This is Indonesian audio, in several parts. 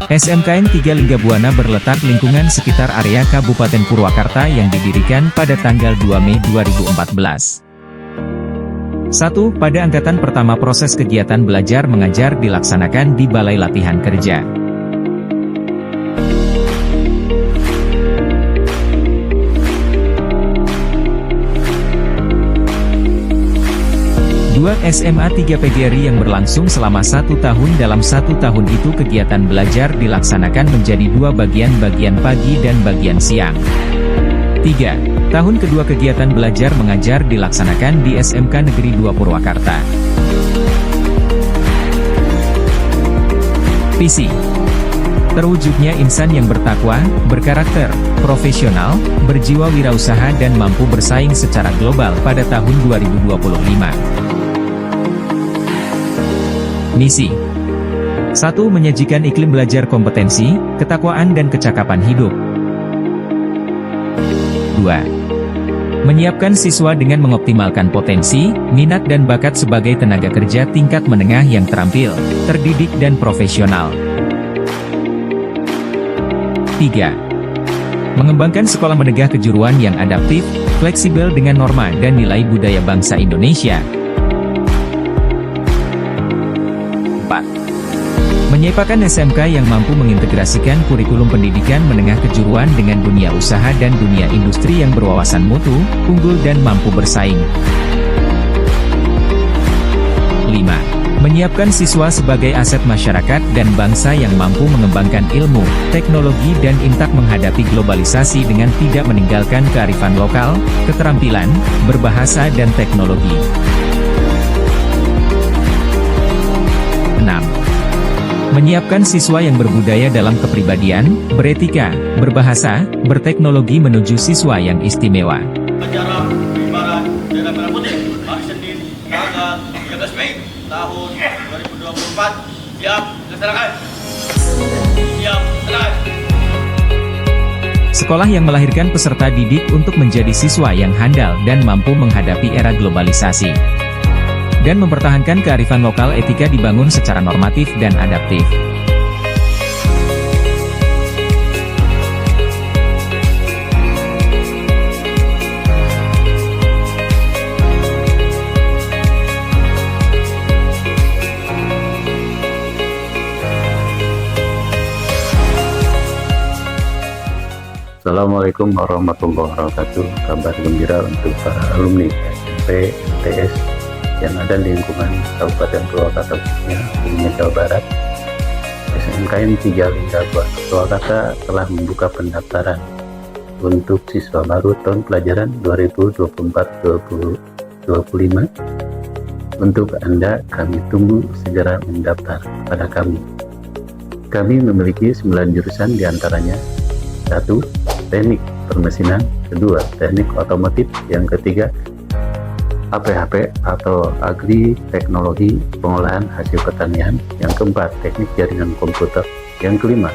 SMKN 3 Linggabuana berletak lingkungan sekitar area Kabupaten Purwakarta yang didirikan pada tanggal 2 Mei 2014. 1. Pada angkatan pertama proses kegiatan belajar mengajar dilaksanakan di Balai Latihan Kerja. 2. SMA 3 PGRI yang berlangsung selama 1 tahun. Dalam 1 tahun itu kegiatan belajar dilaksanakan menjadi 2 bagian pagi dan bagian siang. 3. Tahun kedua kegiatan belajar mengajar dilaksanakan di SMK Negeri 2 Purwakarta. Visi: terwujudnya insan yang bertakwa, berkarakter, profesional, berjiwa wirausaha dan mampu bersaing secara global pada tahun 2025. Misi: 1. Menyajikan iklim belajar kompetensi, ketakwaan dan kecakapan hidup. 2. Menyiapkan siswa dengan mengoptimalkan potensi, minat dan bakat sebagai tenaga kerja tingkat menengah yang terampil, terdidik dan profesional. 3. Mengembangkan sekolah menegah kejuruan yang adaptif, fleksibel dengan norma dan nilai budaya bangsa Indonesia. 4. Menyepakan SMK yang mampu mengintegrasikan kurikulum pendidikan menengah kejuruan dengan dunia usaha dan dunia industri yang berwawasan mutu, unggul dan mampu bersaing. 5. Menyiapkan siswa sebagai aset masyarakat dan bangsa yang mampu mengembangkan ilmu, teknologi dan intak menghadapi globalisasi dengan tidak meninggalkan kearifan lokal, keterampilan, berbahasa dan teknologi. 6. Menyiapkan siswa yang berbudaya dalam kepribadian, beretika, berbahasa, berteknologi menuju siswa yang istimewa. Acara Ibarat Daerah Merah Putih hari Senin tanggal 13 Mei tahun 2024 siap dilaksanakan. Siap dilaksanakan. Sekolah yang melahirkan peserta didik untuk menjadi siswa yang handal dan mampu menghadapi era globalisasi. Dan mempertahankan kearifan lokal. Etika dibangun secara normatif dan adaptif. Assalamualaikum warahmatullahi wabarakatuh. Kabar gembira untuk para alumni SMP MTS yang ada di lingkungan Kabupaten Purwakarta khususnya di Jawa Barat. SMKN 3 Linggabuana Purwakarta telah membuka pendaftaran untuk siswa baru tahun pelajaran 2024-2025. Untuk Anda, kami tunggu segera mendaftar pada kami. Kami memiliki 9 jurusan diantaranya: 1. Teknik permesinan, 2. Teknik otomotif, yang ketiga APHP atau Agri Teknologi Pengolahan Hasil Pertanian, yang keempat Teknik Jaringan Komputer, yang kelima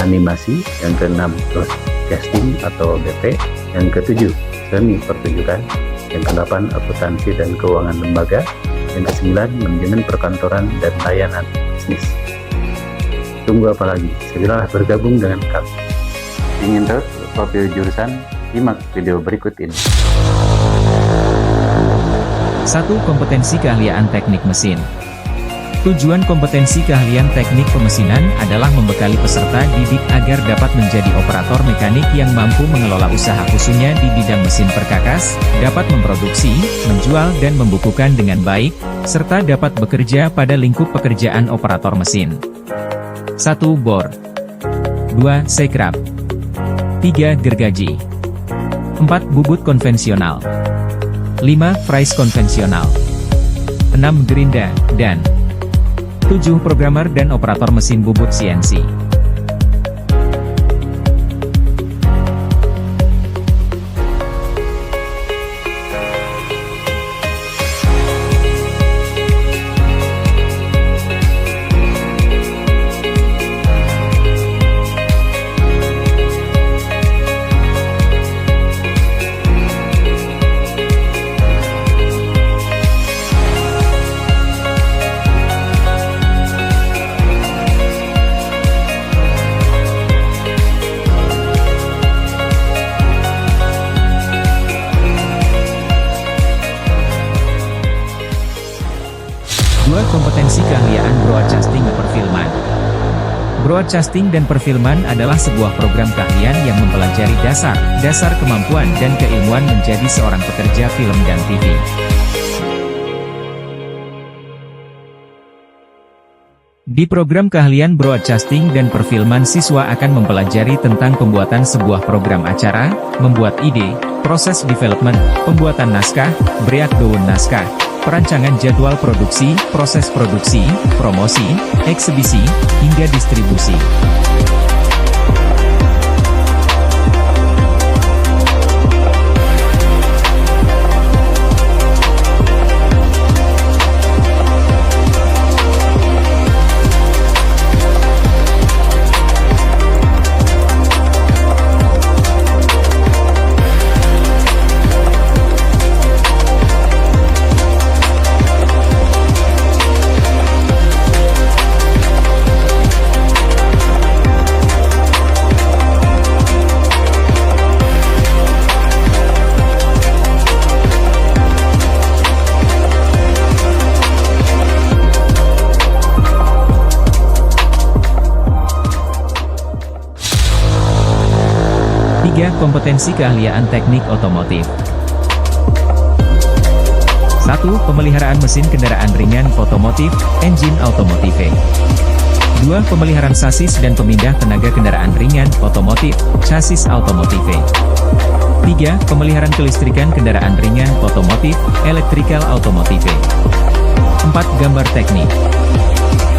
Animasi, yang keenam Broadcasting atau BP, yang ketujuh Seni Pertunjukan, yang kedelapan Akuntansi dan Keuangan Lembaga, yang kesembilan Manajemen Perkantoran dan Layanan Bisnis. Tunggu apa lagi? Segera bergabung dengan kami. Ingin tahu profil jurusan? Simak video berikut ini. 1. Kompetensi keahlian teknik mesin. Tujuan kompetensi keahlian teknik pemesinan adalah membekali peserta didik agar dapat menjadi operator mekanik yang mampu mengelola usaha khususnya di bidang mesin perkakas, dapat memproduksi, menjual dan membukukan dengan baik, serta dapat bekerja pada lingkup pekerjaan operator mesin. 1. Bor. 2. Sekrap. 3. Gergaji. 4. Bubut konvensional. 5. Fries konvensional. 6. Gerinda, dan 7. Programmer dan operator mesin bubut CNC. Broadcasting dan perfilman adalah sebuah program keahlian yang mempelajari dasar kemampuan dan keilmuan menjadi seorang pekerja film dan TV. Di program keahlian broadcasting dan perfilman, siswa akan mempelajari tentang pembuatan sebuah program acara, membuat ide, proses development, pembuatan naskah, breakdown naskah, perancangan jadwal produksi, proses produksi, promosi, eksebisi, hingga distribusi. Kompetensi keahlian teknik otomotif. 1. Pemeliharaan mesin kendaraan ringan otomotif, engine automotive. 2. Pemeliharaan sasis dan pemindah tenaga kendaraan ringan otomotif, chassis automotive. 3. Pemeliharaan kelistrikan kendaraan ringan otomotif, electrical automotive. 4. Gambar teknik.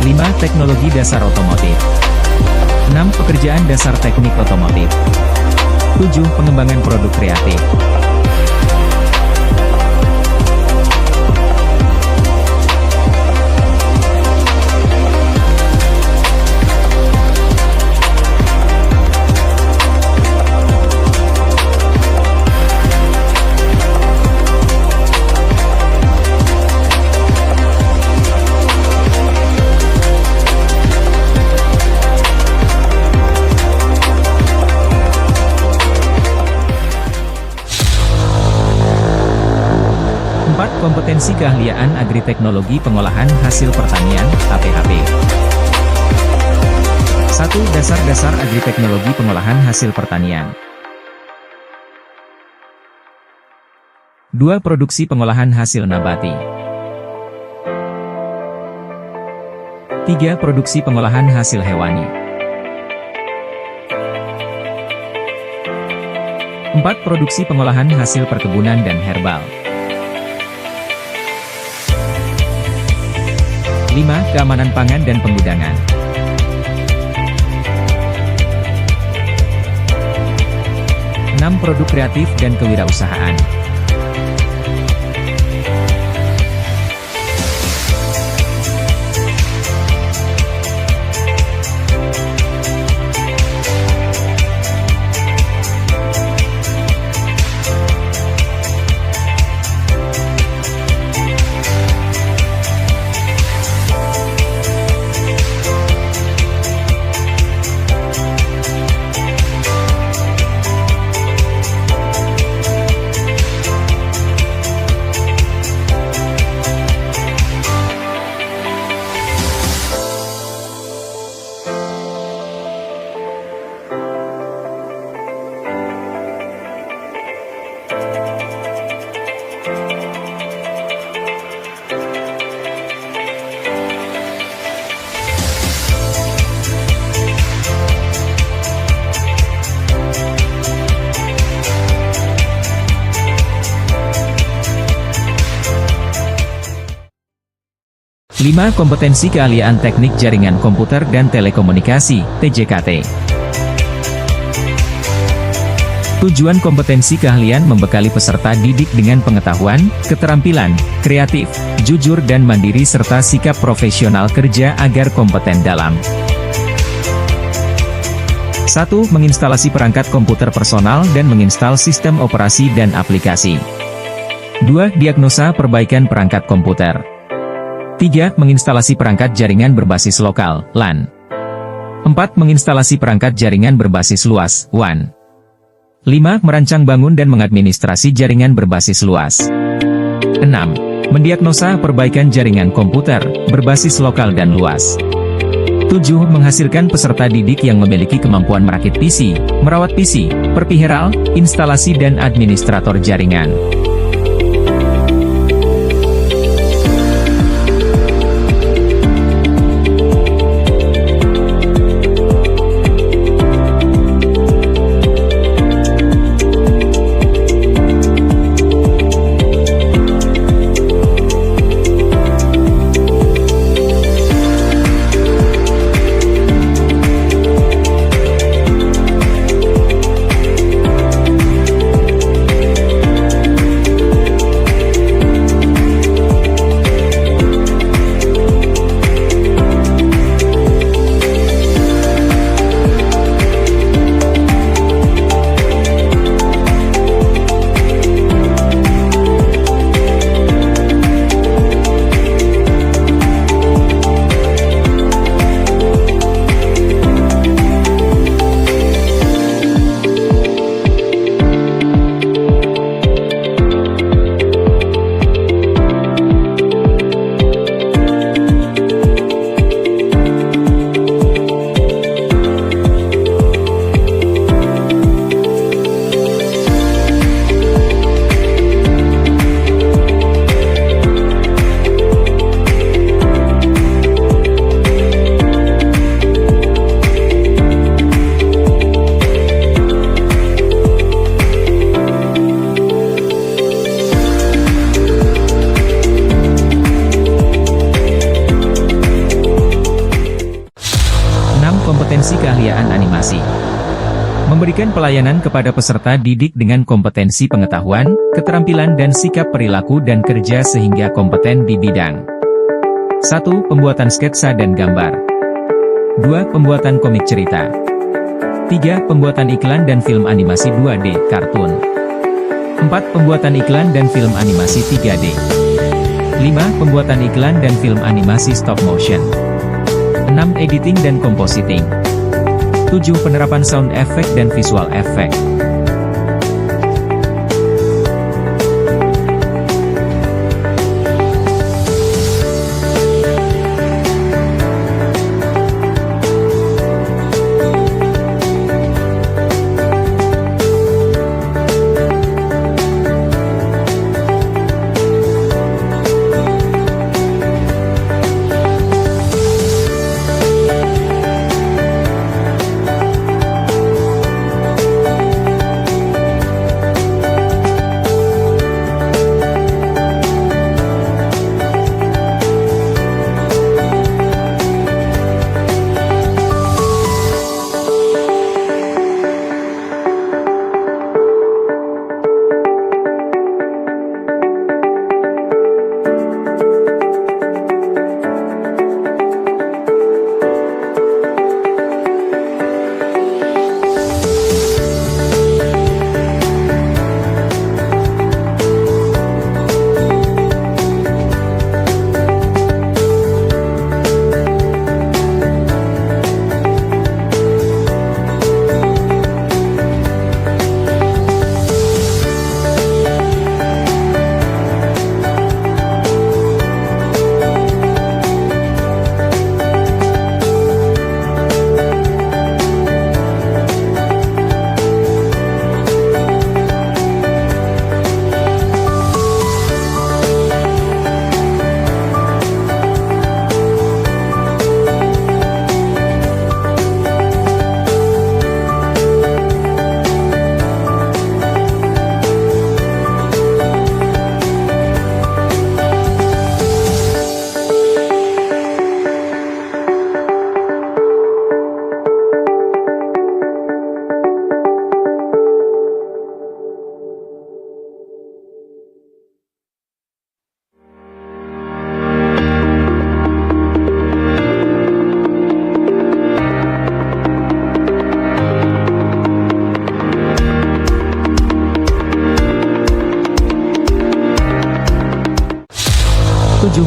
5. Teknologi dasar otomotif. 6. Pekerjaan dasar teknik otomotif. 7. Pengembangan produk kreatif. Kompetensi keahlian agriteknologi pengolahan hasil pertanian, APHP. 1. Dasar-dasar agriteknologi pengolahan hasil pertanian. 2. Produksi pengolahan hasil nabati. 3. Produksi pengolahan hasil hewani. 4. Produksi pengolahan hasil perkebunan dan herbal. 5. Keamanan pangan dan penggudangan. 6. Produk kreatif dan kewirausahaan. Lima. Kompetensi keahlian teknik jaringan komputer dan telekomunikasi, TJKT. Tujuan kompetensi keahlian membekali peserta didik dengan pengetahuan, keterampilan, kreatif, jujur dan mandiri serta sikap profesional kerja agar kompeten dalam 1. Menginstalasi perangkat komputer personal dan menginstal sistem operasi dan aplikasi. 2. Diagnosa perbaikan perangkat komputer. 3. Menginstalasi perangkat jaringan berbasis lokal, LAN. 4. Menginstalasi perangkat jaringan berbasis luas, WAN. 5. Merancang bangun dan mengadministrasi jaringan berbasis luas. 6. Mendiagnosa perbaikan jaringan komputer, berbasis lokal dan luas. 7. Menghasilkan peserta didik yang memiliki kemampuan merakit PC, merawat PC, perihal, instalasi dan administrator jaringan. Kompetensi keahlian animasi. Memberikan pelayanan kepada peserta didik dengan kompetensi pengetahuan, keterampilan dan sikap perilaku dan kerja sehingga kompeten di bidang 1. Pembuatan sketsa dan gambar. 2. Pembuatan komik cerita. 3. Pembuatan iklan dan film animasi 2D, kartun. 4. Pembuatan iklan dan film animasi 3D. 5. Pembuatan iklan dan film animasi stop motion. 6. Editing dan compositing. 7. Penerapan sound effect dan visual effect.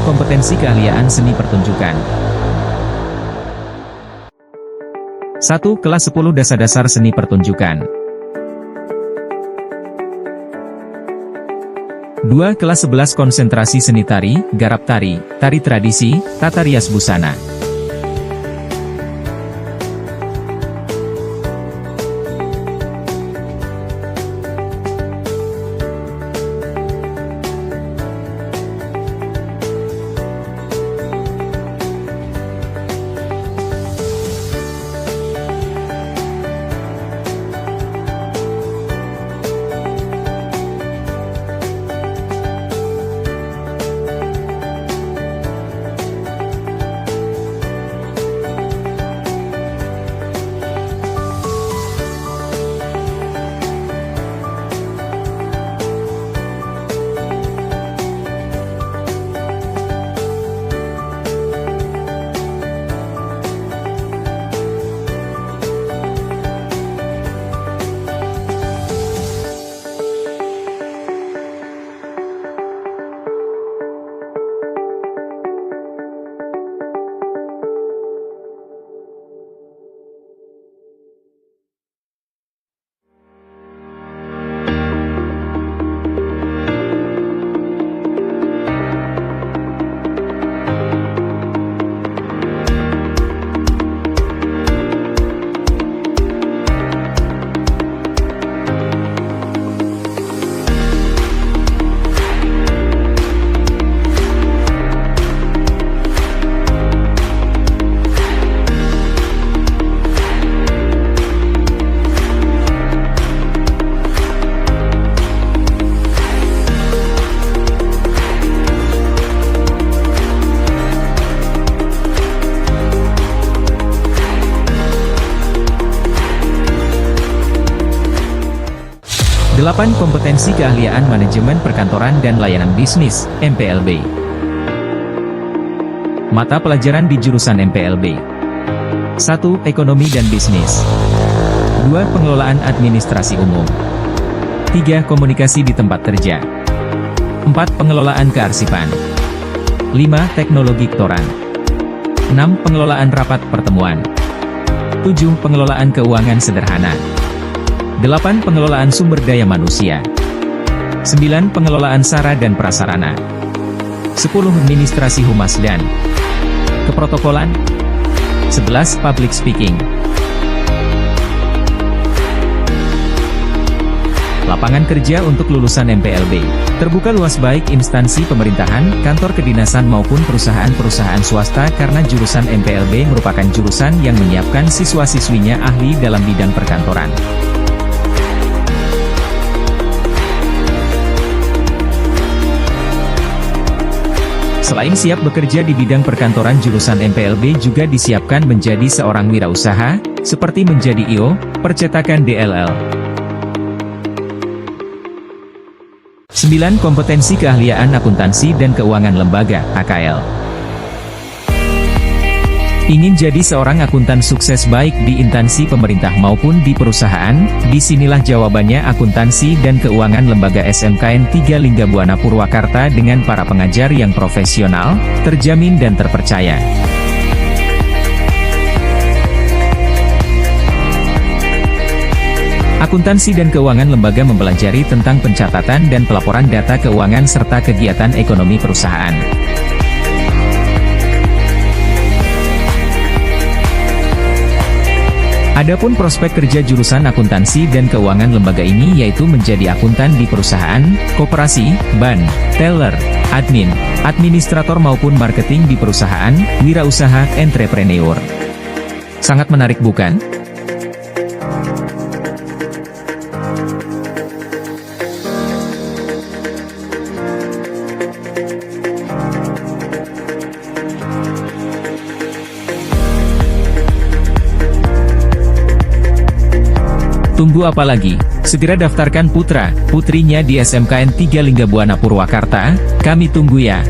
Kompetensi keahlian seni pertunjukan. 1. Kelas 10 Dasar-dasar seni pertunjukan. 2. Kelas 11 Konsentrasi seni tari, garap tari, tari tradisi, tata rias busana. 8. Kompetensi keahlian manajemen perkantoran dan layanan bisnis, MPLB. Mata pelajaran di jurusan MPLB. 1. Ekonomi dan bisnis. 2. Pengelolaan administrasi umum. 3. Komunikasi di tempat kerja. 4. Pengelolaan kearsipan. 5. Teknologi kedokteran. 6. Pengelolaan rapat pertemuan. 7. Pengelolaan keuangan sederhana. 8. Pengelolaan sumber daya manusia. 9. Pengelolaan sara dan prasarana. 10. Administrasi humas dan keprotokolan. 11. Public speaking. Lapangan kerja untuk lulusan MPLB terbuka luas baik instansi pemerintahan, kantor kedinasan maupun perusahaan-perusahaan swasta karena jurusan MPLB merupakan jurusan yang menyiapkan siswa-siswinya ahli dalam bidang perkantoran. Selain siap bekerja di bidang perkantoran, jurusan MPLB juga disiapkan menjadi seorang wirausaha, seperti menjadi I.O., percetakan DLL. 9. Kompetensi keahlian akuntansi dan keuangan lembaga, AKL. Ingin jadi seorang akuntan sukses baik di instansi pemerintah maupun di perusahaan? Disinilah jawabannya. Akuntansi dan keuangan lembaga SMKN 3 Linggabuana Purwakarta dengan para pengajar yang profesional, terjamin dan terpercaya. Akuntansi dan keuangan lembaga mempelajari tentang pencatatan dan pelaporan data keuangan serta kegiatan ekonomi perusahaan. Adapun prospek kerja jurusan akuntansi dan keuangan lembaga ini yaitu menjadi akuntan di perusahaan, koperasi, bank, teller, admin, administrator maupun marketing di perusahaan, wirausaha, entrepreneur. Sangat menarik bukan? Tunggu apa lagi? Segera daftarkan putra, putrinya di SMKN 3 Linggabuana Purwakarta, kami tunggu ya.